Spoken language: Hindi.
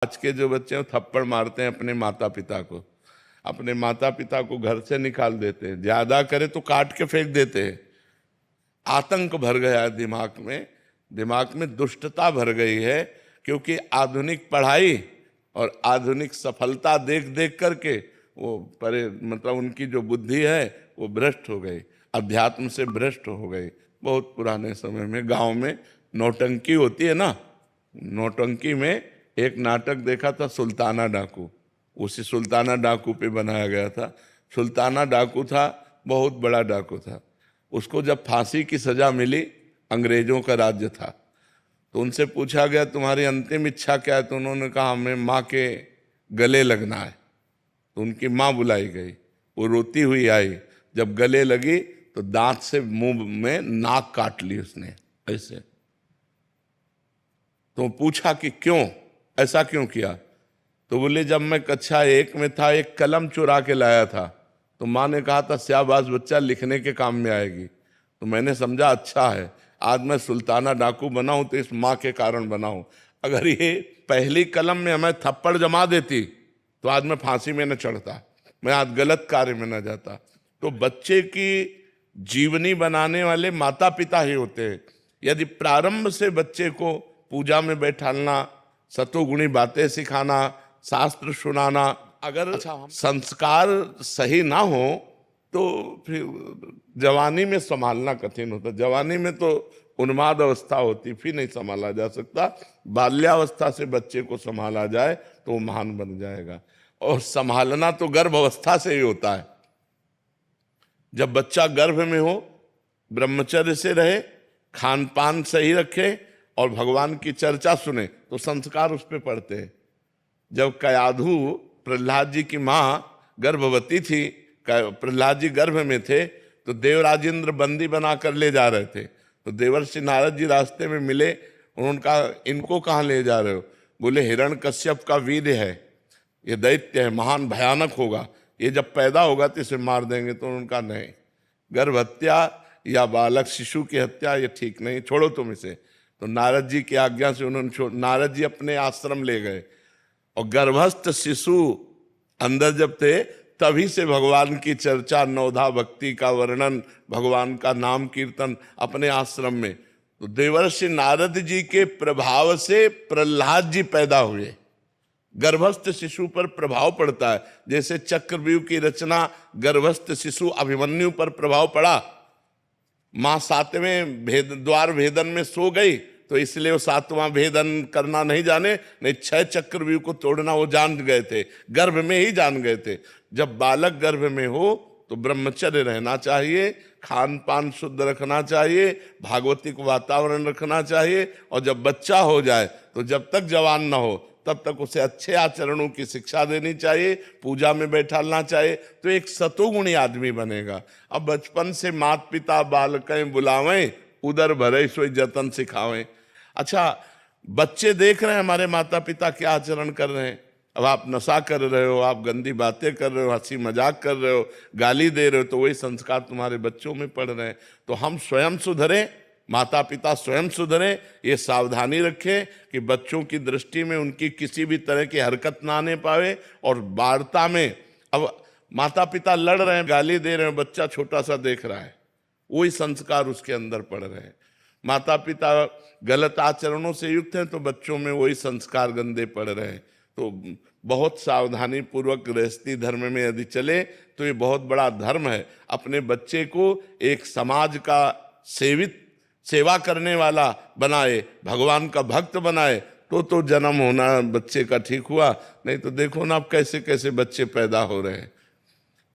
आज के जो बच्चे हैं थप्पड़ मारते हैं अपने माता पिता को घर से निकाल देते हैं, ज्यादा करे तो काट के फेंक देते हैं। आतंक भर गया है दिमाग में दुष्टता भर गई है, क्योंकि आधुनिक पढ़ाई और आधुनिक सफलता देख देख करके वो मतलब उनकी जो बुद्धि है वो भ्रष्ट हो गई, अध्यात्म से भ्रष्ट हो गई। बहुत पुराने समय में गांव में नौटंकी होती है ना, नौटंकी में एक नाटक देखा था सुल्ताना डाकू, उसी सुल्ताना डाकू पे बनाया गया था। सुल्ताना डाकू था, बहुत बड़ा डाकू था। उसको जब फांसी की सजा मिली, अंग्रेजों का राज्य था, तो उनसे पूछा गया तुम्हारी अंतिम इच्छा क्या है? तो उन्होंने कहा हमें माँ के गले लगना है। तो उनकी माँ बुलाई गई, वो रोती हुई आई, जब गले लगी तो दांत से मुंह में नाक काट ली उसने ऐसे। तो पूछा कि क्यों, ऐसा क्यों किया? तो बोले जब मैं कक्षा 1 में था एक कलम चुरा के लाया था, तो माँ ने कहा था शाबाश बच्चा, लिखने के काम में आएगी। तो मैंने समझा अच्छा है, आज मैं सुल्ताना डाकू बना हूं तो इस माँ के कारण बना हूं। अगर ये पहली कलम में हमें थप्पड़ जमा देती तो आज मैं फांसी में न चढ़ता, मैं आज गलत कार्य में न जाता। तो बच्चे की जीवनी बनाने वाले माता पिता ही होते हैं। यदि प्रारंभ से बच्चे को पूजा में बैठालना, सतोगुणी बातें सिखाना, शास्त्र सुनाना, अगर संस्कार सही ना हो तो फिर जवानी में संभालना कठिन होता। जवानी में तो उन्माद अवस्था होती, फिर नहीं संभाला जा सकता। बाल्यावस्था से बच्चे को संभाला जाए तो वो महान बन जाएगा। और संभालना तो गर्भ अवस्था से ही होता है। जब बच्चा गर्भ में हो, ब्रह्मचर्य से रहे, खान पान सही रखे और भगवान की चर्चा सुने तो संस्कार उस पर पड़ते हैं। जब कयाधु प्रहलाद जी की माँ गर्भवती थी, प्रहलाद जी गर्भ में थे, तो देवराजेंद्र बंदी बना कर ले जा रहे थे। तो देवर्षि नारद जी रास्ते में मिले, उन्होंने कहा इनको कहाँ ले जा रहे हो? बोले हिरण्यकश्यप का वीर्य है, ये दैत्य है, महान भयानक होगा, ये जब पैदा होगा तो इसे मार देंगे। तो उनका नहीं, गर्भ हत्या या बालक शिशु की हत्या ये ठीक नहीं, छोड़ो तुम इसे। तो नारद जी की आज्ञा से उन्होंने नारद जी अपने आश्रम ले गए, और गर्भस्थ शिशु अंदर जब थे तभी से भगवान की चर्चा, नवधा भक्ति का वर्णन, भगवान का नाम कीर्तन अपने आश्रम में। तो देवर्षि नारद जी के प्रभाव से प्रहलाद जी पैदा हुए। गर्भस्थ शिशु पर प्रभाव पड़ता है, जैसे चक्रव्यूह की रचना गर्भस्थ शिशु अभिमन्यु पर प्रभाव पड़ा। मां 7वें द्वार भेदन में सो गई, तो इसलिए वो 7वां भेदन करना नहीं जाने, नहीं 6 चक्रव्यूह को तोड़ना वो जान गए थे, गर्भ में ही जान गए थे। जब बालक गर्भ में हो तो ब्रह्मचर्य रहना चाहिए, खान पान शुद्ध रखना चाहिए, भागवतिक वातावरण रखना चाहिए। और जब बच्चा हो जाए तो जब तक जवान ना हो तब तक उसे अच्छे आचरणों की शिक्षा देनी चाहिए, पूजा में बैठालना चाहिए, तो एक सतोगुणी आदमी बनेगा। अब बचपन से माता पिता बालकें बुलावें, उदर भरे सोई जतन सिखावें। अच्छा, बच्चे देख रहे हैं हमारे माता पिता क्या आचरण कर रहे हैं। अब आप नशा कर रहे हो, आप गंदी बातें कर रहे हो, हंसी मजाक कर रहे हो, गाली दे रहे हो, तो वही संस्कार तुम्हारे बच्चों में पड़ रहे हैं। तो हम स्वयं सुधरें, माता पिता स्वयं सुधरें, ये सावधानी रखें कि बच्चों की दृष्टि में उनकी किसी भी तरह की हरकत ना आने पावे। और वार्ता में अब माता पिता लड़ रहे हैं, गाली दे रहे हैं, बच्चा छोटा सा देख रहा है, वही संस्कार उसके अंदर पड़ रहे हैं। माता पिता गलत आचरणों से युक्त हैं तो बच्चों में वही संस्कार गंदे पड़ रहे हैं। तो बहुत सावधानी पूर्वक गृहस्थी धर्म में यदि चले तो ये बहुत बड़ा धर्म है। अपने बच्चे को एक समाज का सेवा करने वाला बनाए, भगवान का भक्त बनाए, तो जन्म होना बच्चे का ठीक हुआ। नहीं तो देखो ना अब कैसे कैसे बच्चे पैदा हो रहे हैं।